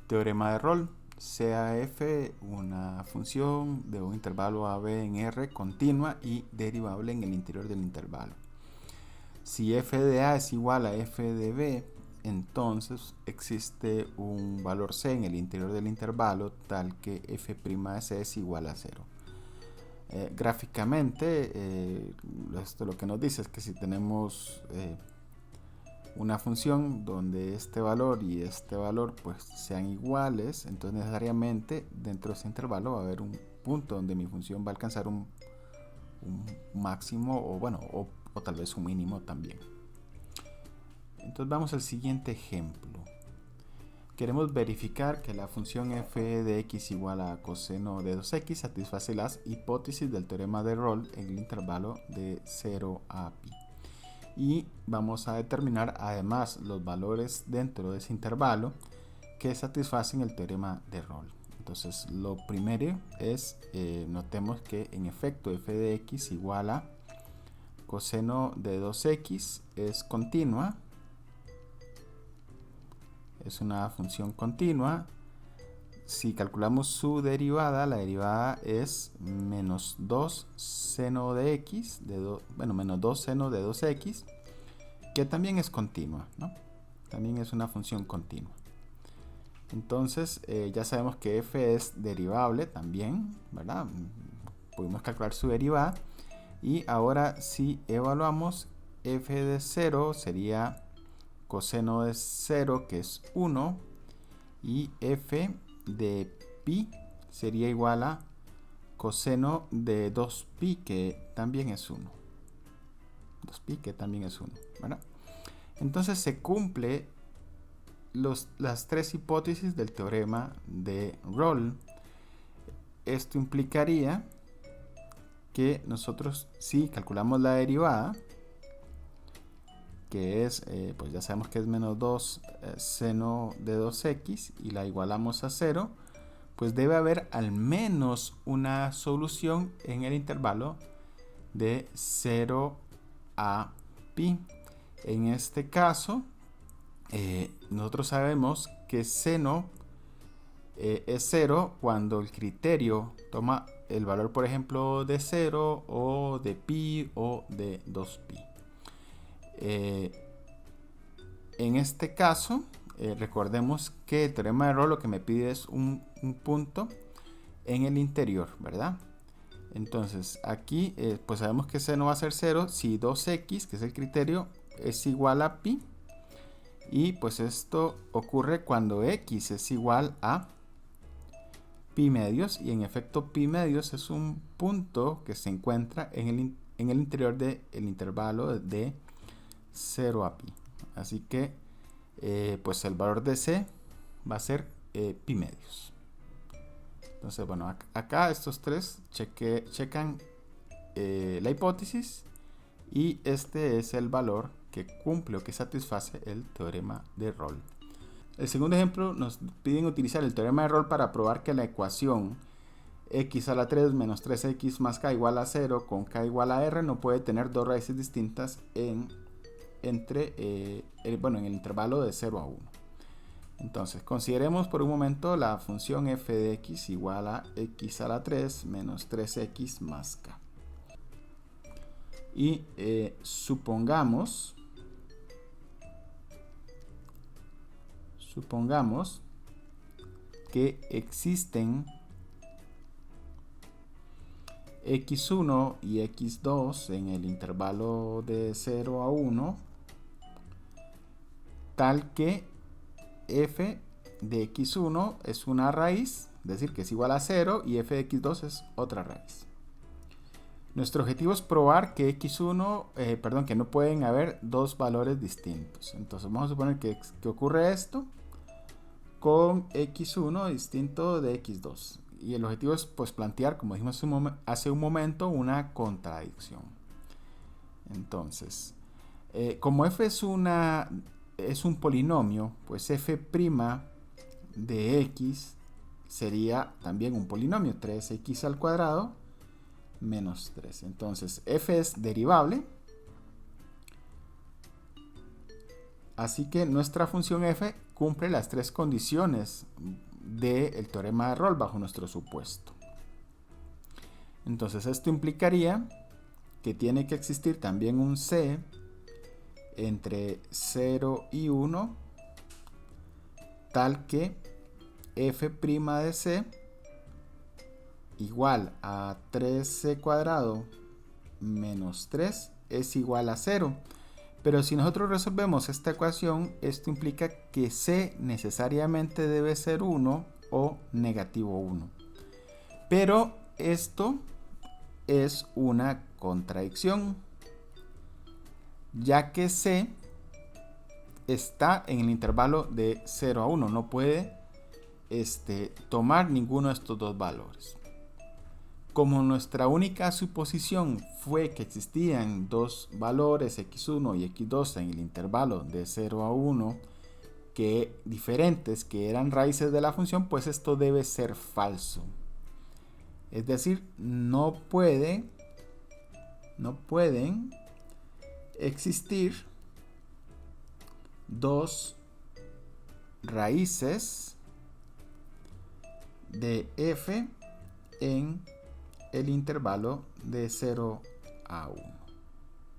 Teorema de Rolle. Sea f una función de un intervalo a b en R continua y derivable en el interior del intervalo. Si f de a es igual a f de b, entonces existe un valor c en el interior del intervalo tal que f' de c es igual a 0. Gráficamente, esto lo que nos dice es que si tenemos una función donde este valor y este valor pues sean iguales, entonces necesariamente dentro de ese intervalo va a haber un punto donde mi función va a alcanzar un máximo o tal vez un mínimo también. Entonces vamos al siguiente ejemplo. Queremos verificar que la función f de x igual a coseno de 2x satisface las hipótesis del teorema de Rolle en el intervalo de 0 a pi. Y vamos a determinar además los valores dentro de ese intervalo que satisfacen el teorema de Rolle. Entonces lo primero es, notemos que en efecto f de x igual a coseno de 2x es continua, es una función continua. Si calculamos su derivada, la derivada es menos 2 seno de x, menos 2 seno de 2x, que también es continua, ¿no? También es una función continua. Entonces, ya sabemos que f es derivable también, ¿verdad? Pudimos calcular su derivada. Y ahora, si evaluamos, f de 0 sería coseno de 0, que es 1, y f de pi sería igual a coseno de 2pi, que también es 1. 2pi, que también es 1, ¿verdad? Entonces se cumple las tres hipótesis del teorema de Rolle. Esto implicaría que nosotros, si calculamos la derivada, que es, pues ya sabemos que es menos 2 seno de 2x, y la igualamos a 0, pues debe haber al menos una solución en el intervalo de 0 a pi. En este caso, nosotros sabemos que seno es 0 cuando el criterio toma el valor, por ejemplo, de 0 o de pi o de 2pi. En este caso, recordemos que el teorema de Rolle lo que me pide es un punto en el interior, ¿verdad? Entonces aquí pues sabemos que seno va a ser 0 si 2x, que es el criterio, es igual a pi. Y pues esto ocurre cuando x es igual a pi medios, y en efecto pi medios es un punto que se encuentra en el interior del intervalo de 0 a pi. Así que pues el valor de c va a ser pi medios. Entonces, bueno, acá estos tres checan la hipótesis, y este es el valor que cumple o que satisface el teorema de Rolle. El segundo ejemplo nos piden utilizar el teorema de Rolle para probar que la ecuación x a la 3 menos 3x más k igual a 0 con k igual a r no puede tener dos raíces distintas en el intervalo de 0 a 1. Entonces, consideremos por un momento la función f de x igual a x a la 3 menos 3x más k. Y supongamos que existen x1 y x2 en el intervalo de 0 a 1, tal que f de x1 es una raíz, es decir, que es igual a 0, y f de x2 es otra raíz. Nuestro objetivo es probar que que no pueden haber dos valores distintos. Entonces vamos a suponer que ocurre esto con x1 distinto de x2. Y el objetivo es pues plantear, como dijimos hace un momento, una contradicción. Entonces, como f es un polinomio, pues f' de x sería también un polinomio, 3x al cuadrado menos 3. Entonces f es derivable, así que nuestra función f cumple las tres condiciones del teorema de Rolle bajo nuestro supuesto. Entonces esto implicaría que tiene que existir también un C entre 0 y 1 tal que f' de C igual a 3C cuadrado menos 3 es igual a 0. Pero si nosotros resolvemos esta ecuación, esto implica que C necesariamente debe ser 1 o negativo 1. Pero esto es una contradicción, ya que C está en el intervalo de 0 a 1. No puede tomar ninguno de estos dos valores. Como nuestra única suposición fue que existían dos valores x1 y x2 en el intervalo de 0 a 1 diferentes que eran raíces de la función, pues esto debe ser falso. Es decir, no pueden existir dos raíces de f en el intervalo de 0 a 1.